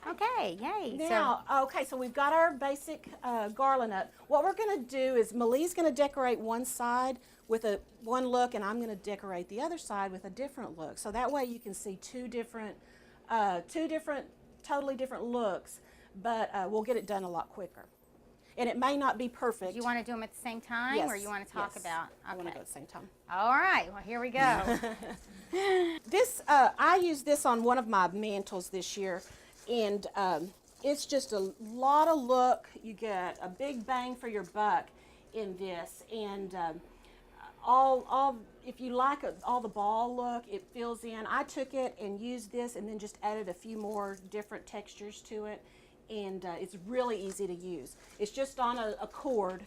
Okay, yay. Now, okay, so we've got our basic garland up. What we're going to do is Malie's going to decorate one side with one look, and I'm going to decorate the other side with a different look. So that way you can see two different, totally different looks, but we'll get it done a lot quicker. And it may not be perfect. Do you want to do them at the same time, yes, or you want to talk about? Okay. I want to go at the same time. All right, well, here we go. I used this on one of my mantles this year, and it's just a lot of look. You get a big bang for your buck in this, and if you like all the ball look, it fills in. I took it and used this and then just added a few more different textures to it, and it's really easy to use. It's just on a cord.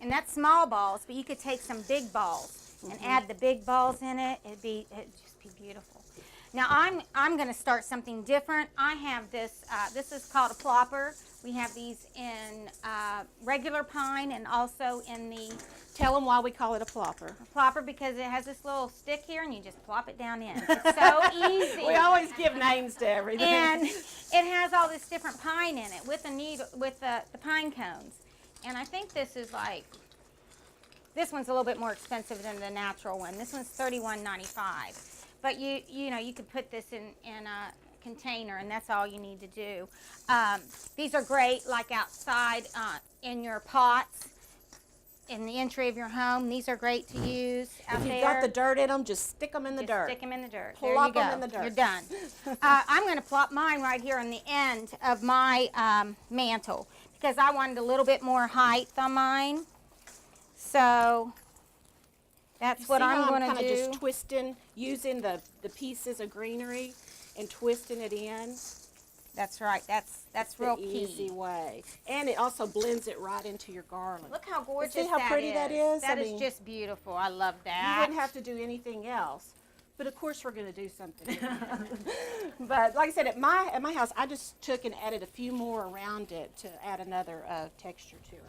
And that's small balls, but you could take some big balls and add the big balls in it. It'd just be beautiful. Now I'm going to start something different. I have this. This is called a plopper. We have these in regular pine and also in the. Tell them why we call it a plopper. A plopper because it has this little stick here, and you just plop it down in. It's so easy. We always give names to everything. And it has all this different pine in it with the the pine cones. And I think this is like. This one's a little bit more expensive than the natural one. This one's $31.95. But you know, you could put this in a container, and that's all you need to do. These are great, like outside in your pots, in the entry of your home. These are great to use out there. If you've got the dirt in them, just stick them in the dirt. Stick them in the dirt. Plop there you go. them in the dirt. You're done. I'm going to plop mine right here on the end of my mantle because I wanted a little bit more height on mine. So that's what I'm going to do. Kind of just twisting, using the pieces of greenery and twisting it in. That's right. That's real key. Easy way, and it also blends it right into your garland. Look how gorgeous See how pretty that is. That is just beautiful. I love that. You wouldn't have to do anything else, but of course we're going to do something. But like I said, at my house, I just took and added a few more around it to add another texture to it.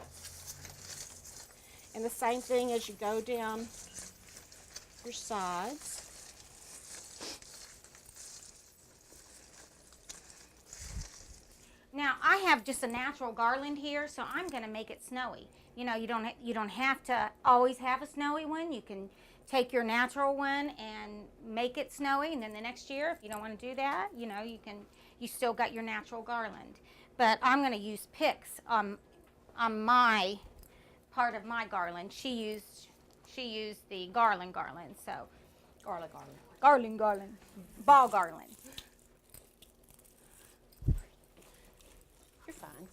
And the same thing as you go down your sides. Now I have just a natural garland here, so I'm going to make it snowy. You know, you don't have to always have a snowy one. You can take your natural one and make it snowy, and then the next year, if you don't want to do that, you know, you still got your natural garland. But I'm going to use picks on my part of my garland. She used the garland, so garland, ball garland. You're fine.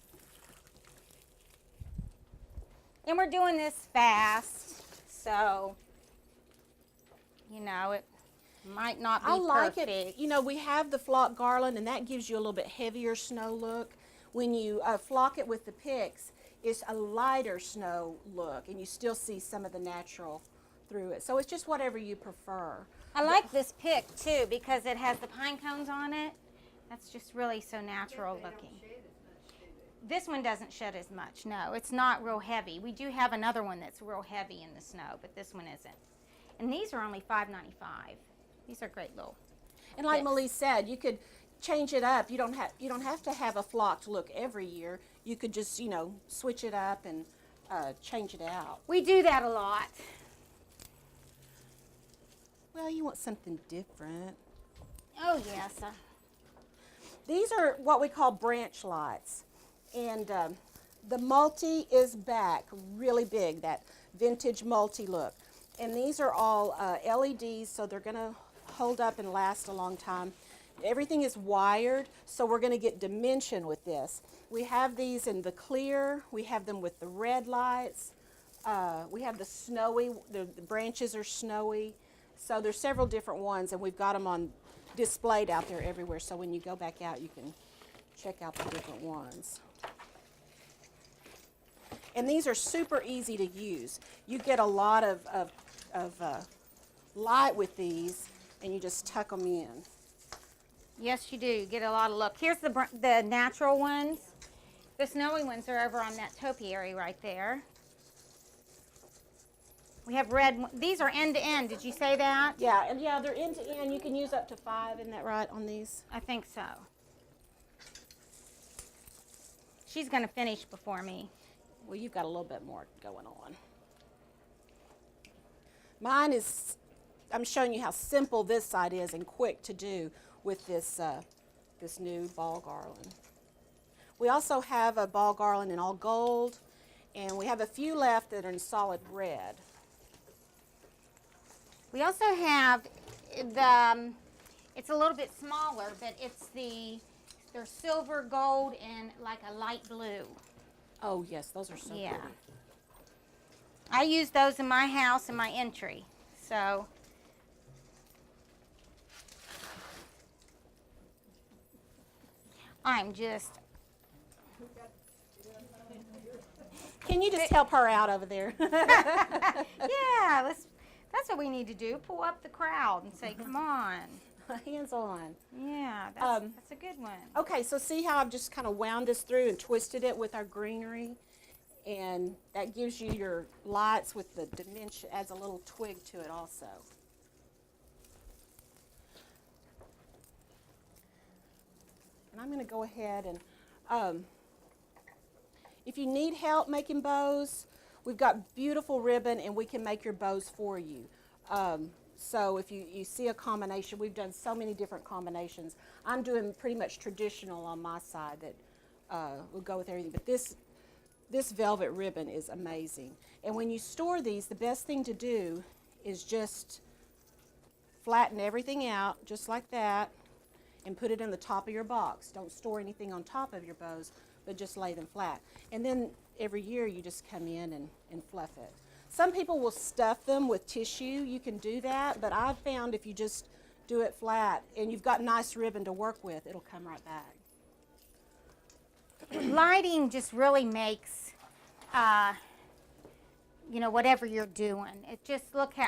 And we're doing this fast, so you know it might not be perfect. It. You know, we have the flock garland, and that gives you a little bit heavier snow look. When you flock it with the picks, it's a lighter snow look, and you still see some of the natural through it. So it's just whatever you prefer. I like this pick too because it has the pine cones on it. That's just really so natural looking. This one doesn't shed as much. No, it's not real heavy. We do have another one that's real heavy in the snow, but this one isn't. And these are only $5.95. These are great little. And like picks. Malie said, you could change it up. You don't have to have a flocked look every year. You could just, you know, switch it up and change it out. We do that a lot. Well, you want something different. Oh yes. These are what we call branch lights, and the multi is back really big, that vintage multi look. And these are all LEDs, so they're going to hold up and last a long time. Everything is wired, so we're going to get dimension with this. We have these in the clear. We have them with the red lights. We have the snowy. The branches are snowy. So there's several different ones, and we've got them on displayed out there everywhere. So when you go back out, you can check out the different ones. And these are super easy to use. You get a lot of light with these, and you just tuck them in. Yes, you do. You get a lot of look. Here's the natural ones. The snowy ones are over on that topiary right there. We have red. These are end to end. Did you say that? Yeah, and yeah, they're end to end. You can use up to 5. Isn't that right on these? I think so. she's going to finish before me. Well, you've got a little bit more going on. Mine is, I'm showing you how simple this side is and quick to do with this, this new ball garland. We also have a ball garland in all gold, and we have a few left that are in solid red. We also have the, it's a little bit smaller, but they're silver, gold, and like a light blue. Oh yes, those are so Yeah. pretty. I use those in my house in my entry. So I'm just, Can you just help her out over there? yeah, that's what we need to do. Pull up the crowd and say, come on. Hands on. Yeah, that's a good one. Okay, so see how I've just kind of wound this through and twisted it with our greenery? And that gives you your lights with the dimension, adds a little twig to it also. And I'm going to go ahead and, if you need help making bows, we've got beautiful ribbon and we can make your bows for you. So if you see a combination, we've done so many different combinations. I'm doing pretty much traditional on my side that will go with everything. But this velvet ribbon is amazing. And when you store these, the best thing to do is just flatten everything out just like that and put it in the top of your box. Don't store anything on top of your bows, but just lay them flat. And then every year you just come in and fluff it. Some people will stuff them with tissue. You can do that, but I've found if you just do it flat and you've got nice ribbon to work with, it'll come right back. Lighting just really makes, you know, whatever you're doing. It just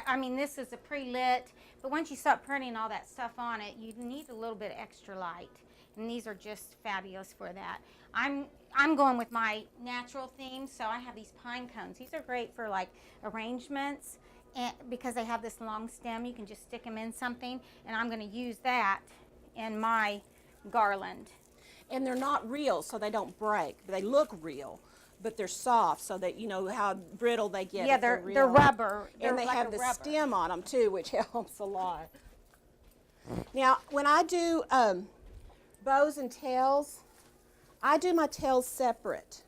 I mean, this is a pre-lit, but once you start putting all that stuff on it, you need a little bit extra light. And these are just fabulous for that. I'm going with my natural theme, so I have these pine cones. These are great for like arrangements, and because they have this long stem, you can just stick them in something, and I'm going to use that in my garland. And they're not real, so they don't break. They look real, but they're soft, so that you know how brittle they get. Yeah, if they're real. rubber. And they like have the rubber. stem on them too, which helps a lot. Now, when I do bows and tails, I do my tails separate.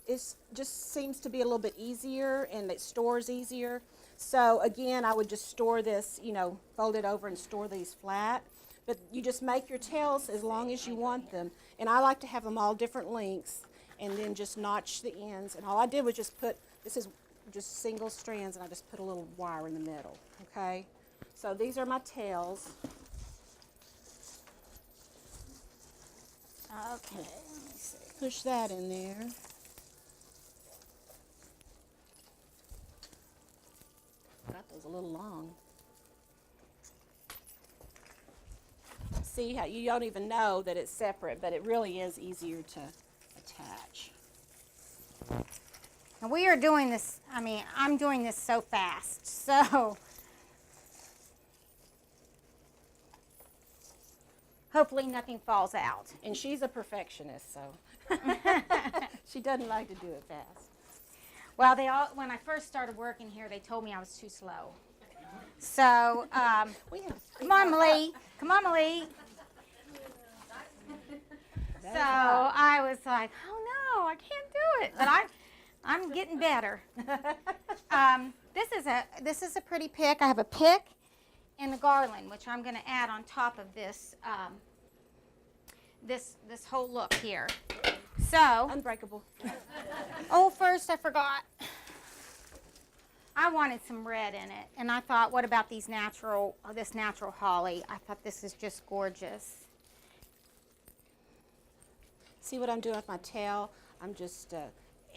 It just seems to be a little bit easier, and it stores easier. So again, I would just store this, you know, fold it over and store these flat. But you just make your tails as long as you want them. And I like to have them all different lengths and then just notch the ends. And all I did was just put, this is just single strands, and I just put a little wire in the middle, okay? So these are my tails. Okay, let me see. Push that in there. Got those a little long. See how you don't even know that it's separate, but it really is easier to attach. And we are doing this, I mean, I'm doing this so fast, so hopefully nothing falls out. And she's a perfectionist, so she doesn't like to do it fast. Well, when I first started working here, they told me I was too slow. So, come on, Malie. Come on, Malie. So I was like, oh no, I can't do it. But I'm getting better. This is a pretty pick. I have a pick and a garland, which I'm going to add on top of this this whole look here. So, Unbreakable. oh, first I forgot. I wanted some red in it, and I thought, what about this natural holly? I thought this is just gorgeous. See what I'm doing with my tail? I'm just,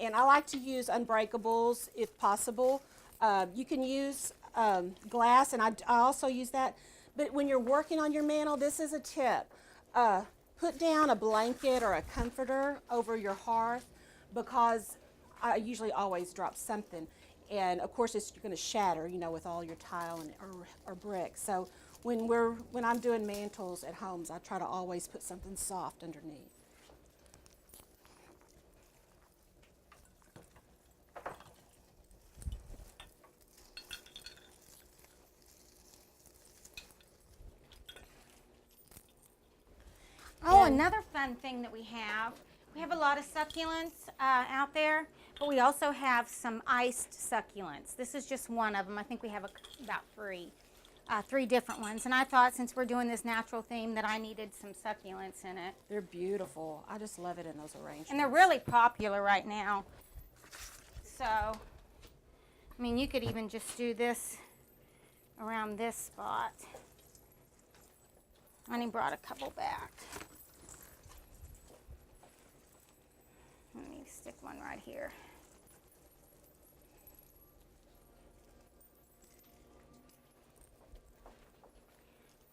and I like to use unbreakables if possible. You can use glass, and I also use that. But when you're working on your mantle, this is a tip. Put down a blanket or a comforter over your hearth, because I usually always drop something. And of course, it's going to shatter, you know, with all your tile or brick. So when I'm doing mantles at homes, I try to always put something soft underneath. another fun thing that we have a lot of succulents out there, but we also have some iced succulents. This is just one of them. I think we have about three different ones. And I thought since we're doing this natural theme that I needed some succulents in it. They're beautiful. I just love it in those arrangements. And they're really popular right now. So, I mean, you could even just do this around this spot. And he brought a couple back. Let me stick one right here.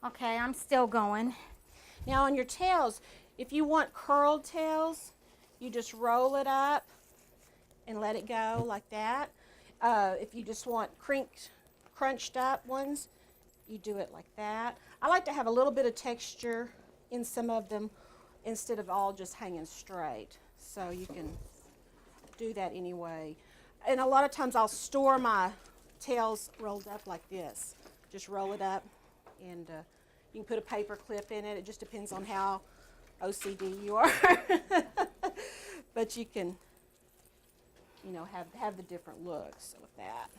Okay, I'm still going. Now on your tails, if you want curled tails, you just roll it up and let it go like that. If you just want crunched up ones, you do it like that. I like to have a little bit of texture in some of them instead of all just hanging straight. So you can do that anyway. And a lot of times I'll store my tails rolled up like this. Just roll it up, and you can put a paper clip in it. It just depends on how OCD you are. But you can, you know, have the different looks with that.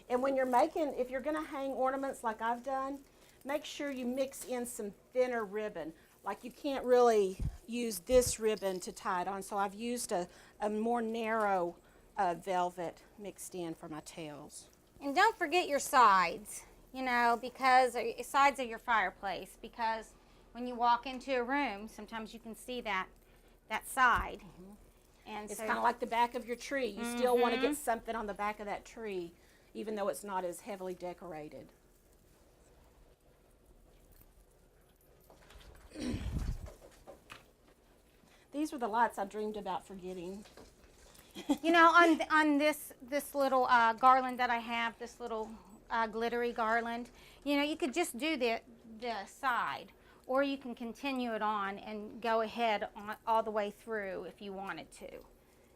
And when you're making, if you're going to hang ornaments like I've done, make sure you mix in some thinner ribbon. Like you can't really use this ribbon to tie it on, so I've used a more narrow velvet mixed in for my tails. And don't forget your sides, you know, because sides of your fireplace, because when you walk into a room, sometimes you can see that side. Mm-hmm. And it's so, kind of like the back of your tree. You still want to get something on the back of that tree, even though it's not as heavily decorated. These were the lights I dreamed about forgetting. You know, on this little garland that I have, this little glittery garland, you know, you could just do the side, or you can continue it on and go ahead all the way through if you wanted to.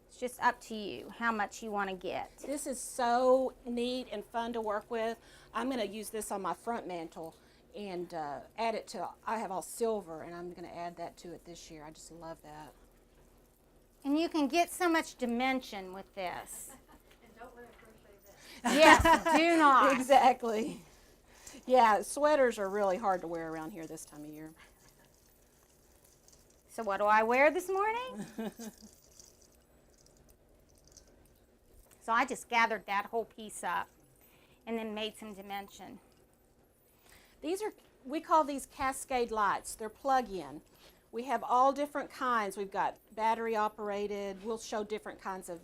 It's just up to you how much you want to get. This is so neat and fun to work with. I'm going to use this on my front mantle and add it to, I have all silver, and I'm going to add that to it this year. I just love that. And you can get so much dimension with this. And don't let it crochet this. Yes, do not. Exactly. Yeah, sweaters are really hard to wear around here this time of year. So what do I wear this morning? So I just gathered that whole piece up and then made some dimension. These are, we call these cascade lights. They're plug-in. We have all different kinds. We've got battery operated. We'll show different kinds of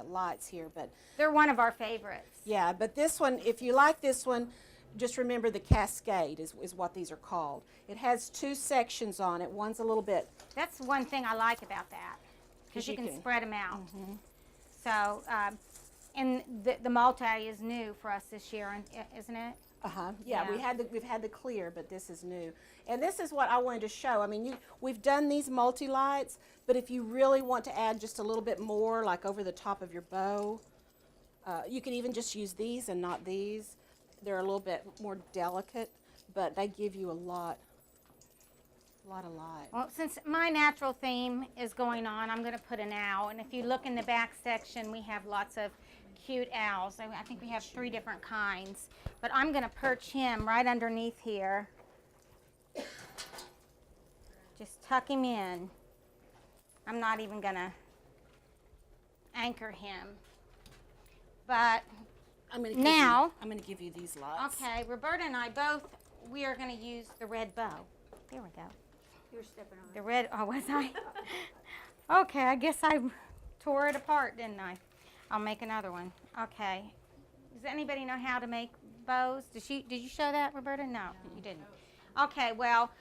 lights here, but They're one of our favorites. yeah, but this one, if you like this one, just remember the cascade is what these are called. It has two sections on it. One's a little bit. That's one thing I like about that, because you can spread them out. Mm-hmm. So, and the multi is new for us this year, isn't it? Uh-huh. Yeah, Yeah. we've had the clear, but this is new. And this is what I wanted to show. I mean, we've done these multi-lights, but if you really want to add just a little bit more, like over the top of your bow, you could even just use these and not these. They're a little bit more delicate, but they give you a lot of light. Well, since my natural theme is going on, I'm going to put an owl. And if you look in the back section, we have lots of cute owls. I think we have 3 different kinds. But I'm going to perch him right underneath here. Just tuck him in. I'm not even going to anchor him. But I'm going to give you these lights. okay, Roberta and I both, we are going to use the red bow. There we go. You were stepping on it. The red, oh, was I? Okay, I guess I tore it apart, didn't I? I'll make another one. Okay. Does anybody know how to make bows? Did you show that, Roberta? No, you didn't. Okay, well,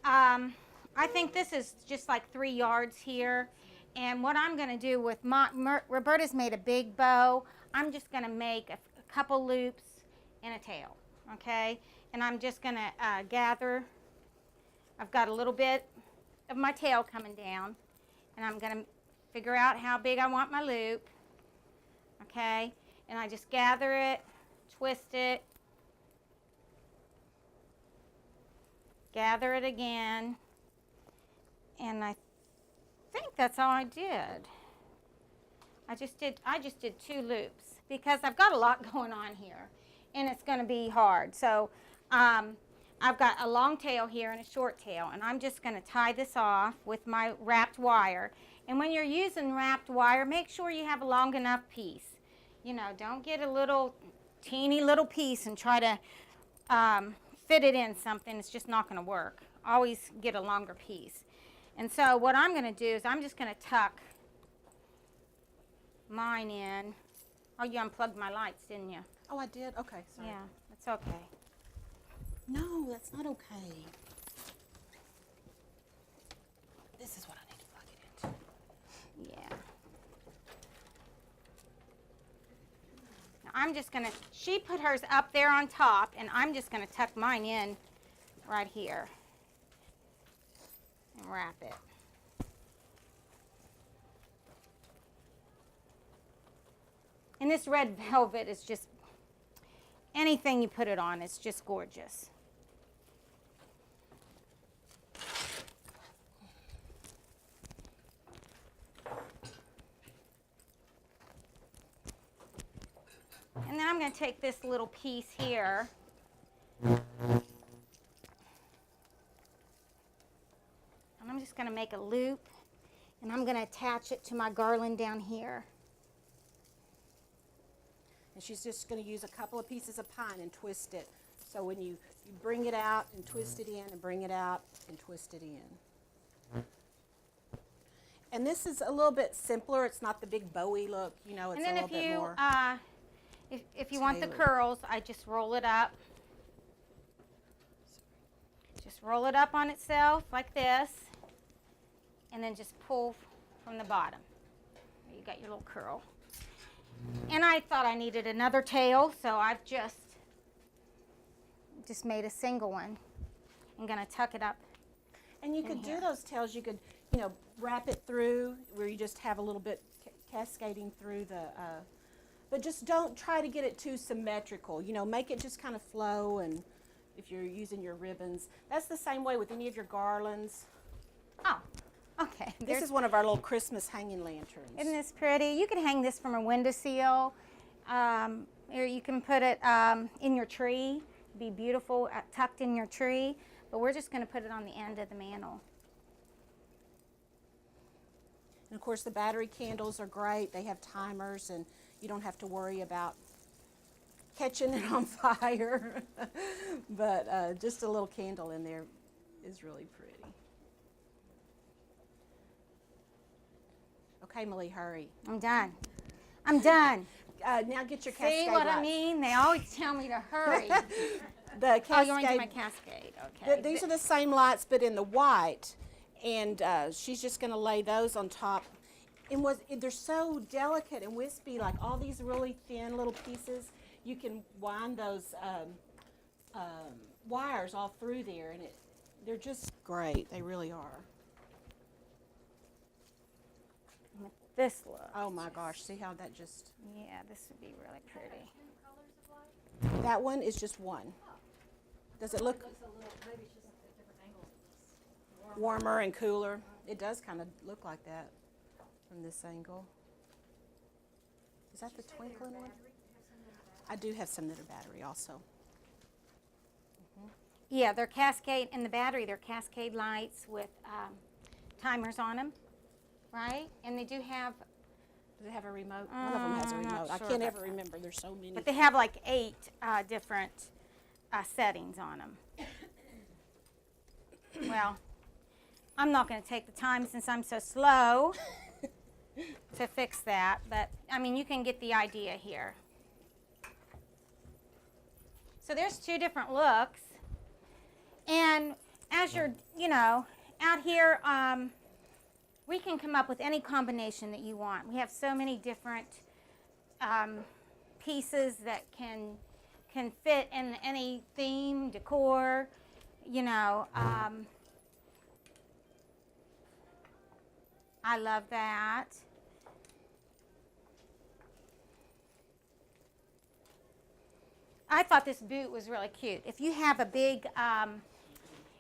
I think this is just like 3 yards here. And what I'm going to do with Roberta's made a big bow. I'm just going to make a couple loops and a tail, okay? And I'm just going to gather. I've got a little bit of my tail coming down, and I'm going to figure out how big I want my loop, okay? And I just gather it, twist it, gather it again, And I think that's all I did. I just did 2 loops because I've got a lot going on here, and it's going to be hard. So I've got a long tail here and a short tail, and I'm just going to tie this off with my wrapped wire. And when you're using wrapped wire, make sure you have a long enough piece. You know, don't get a little teeny little piece and try to fit it in something. It's just not going to work. Always get a longer piece. And so what I'm going to do is I'm just going to tuck mine in. Oh, you unplugged my lights, didn't you? Oh, I did? Okay, sorry. Yeah, that's okay. No, that's not okay. This is what I need to plug it into. Yeah. Now I'm just going to, she put hers up there on top, and I'm just going to tuck mine in right here and wrap it. And this red velvet is just, anything you put it on, it's just gorgeous. And then I'm going to take this little piece here. And I'm just going to make a loop, and I'm going to attach it to my garland down here. And she's just going to use a couple of pieces of pine and twist it. So when you bring it out and twist it in and bring it out and twist it in. And this is a little bit simpler. It's not the big bowy look, you know, it's And then a little bit more. if you want the tailored. curls, I just roll it up. Just roll it up on itself like this, and then just pull from the bottom. You got your little curl. And I thought I needed another tail, so I've just made a single one. I'm going to tuck it up. And you in could here. do those tails, you could, you know, wrap it through where you just have a little bit cascading through the, but just don't try to get it too symmetrical. You know, make it just kind of flow, and if you're using your ribbons. That's the same way with any of your garlands. Oh, okay. This is one of our little Christmas hanging lanterns. Isn't this pretty? You can hang this from a windowsill, or you can put it in your tree. Be beautiful, tucked in your tree. But we're just going to put it on the end of the mantle. And of course the battery candles are great. They have timers, and you don't have to worry about catching it on fire. But just a little candle in there is really pretty. Okay, Millie, hurry. I'm done. I'm done. Now get your cascade See what I lights. mean? They always tell me to hurry. The Oh, you're going to do cascade. my cascade. Okay. These are the same lights, but in the white, and she's just going to lay those on top. And they're so delicate and wispy, like all these really thin little pieces. You can wind those wires all through there, and they're just great. They really are. With this look. Oh my gosh! See how that just? Yeah, this would be really pretty. That one is just one. Does it look Looks a little, maybe it's just at different angles. warmer and cooler? It does kind of look like that from this angle. Is that the twinkling one? I do have some that are battery also. Yeah, they're cascade in the battery. They're cascade lights with timers on them, right? And they do have, Do they have a remote? One of them has a I'm not remote. I sure can't about ever remember. There's so many. but they have like 8 different settings on them. Well, I'm not going to take the time since I'm so slow to fix that, but I mean, you can get the idea here. So there's 2 different looks, and as you're, you know, out here, we can come up with any combination that you want. We have so many different pieces that can fit in any theme, decor, you know. I love that. I thought this boot was really cute. If you have a big,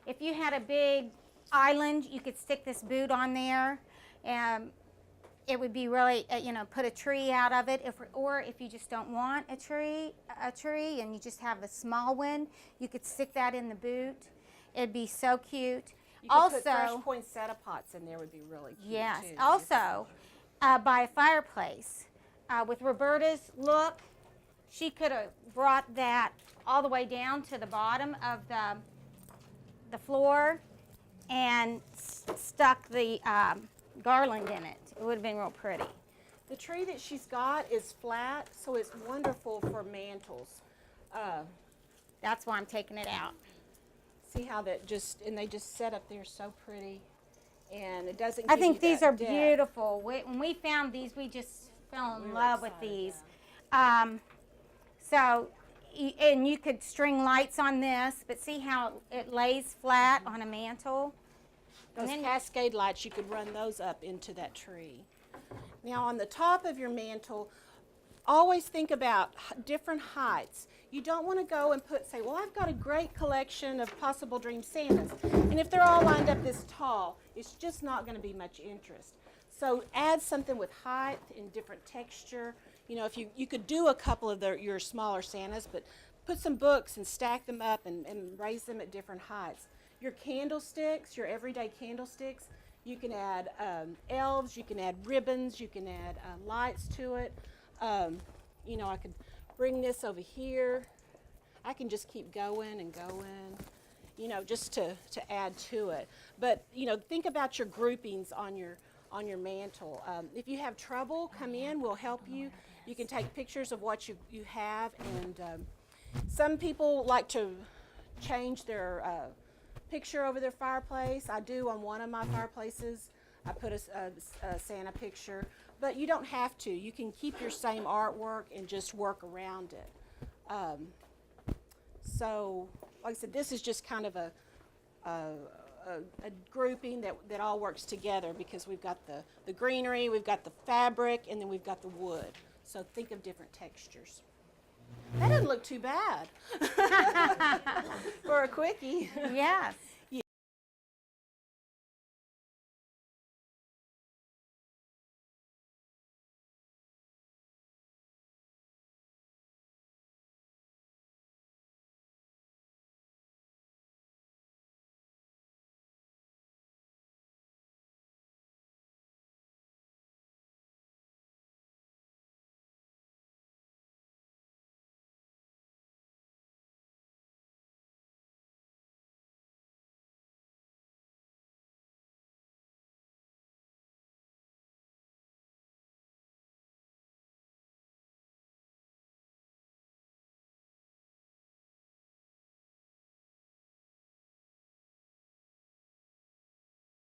if you had a big island, you could stick this boot on there. It would be really, put a tree out of it. Or if you just don't want a tree, and you just have a small one, you could stick that in the boot. It'd be so cute. You could put fresh poinsettia pots in there, would be really cute. Yes. Too. Also, by a fireplace. With Roberta's look, she could have brought that all the way down to the bottom of the floor and stuck the garland in it. It would have been real pretty. The tree that she's got is flat, so it's wonderful for mantles. That's why I'm taking it out. See how that they just set up there so pretty, and it doesn't. I give think you these that are depth. beautiful. When we found these, we just fell in We were love with excited, these. yeah. And you could string lights on this, but see how it lays flat on a mantle? Those cascade lights, you could run those up into that tree. Now on the top of your mantle, always think about different heights. You don't want to go and say, well, I've got a great collection of possible dream Santas. And if they're all lined up this tall, it's just not going to be much interest. So add something with height and different texture. If you could do a couple of your smaller Santas, but put some books and stack them up and raise them at different heights. Your candlesticks, your everyday candlesticks, you can add elves, you can add ribbons, you can add lights to it. I could bring this over here. I can just keep going and going, just to add to it. But, think about your groupings on your mantle. If you have trouble, come in, we'll help you. You can take pictures of what you have, and some people like to change their picture over their fireplace. I do on one of my fireplaces. I put a Santa picture, but you don't have to. You can keep your same artwork and just work around it. So, like I said, this is just kind of a grouping that all works together, because we've got the greenery, we've got the fabric, and then we've got the wood. So think of different textures. That doesn't look too bad for a quickie. Yes.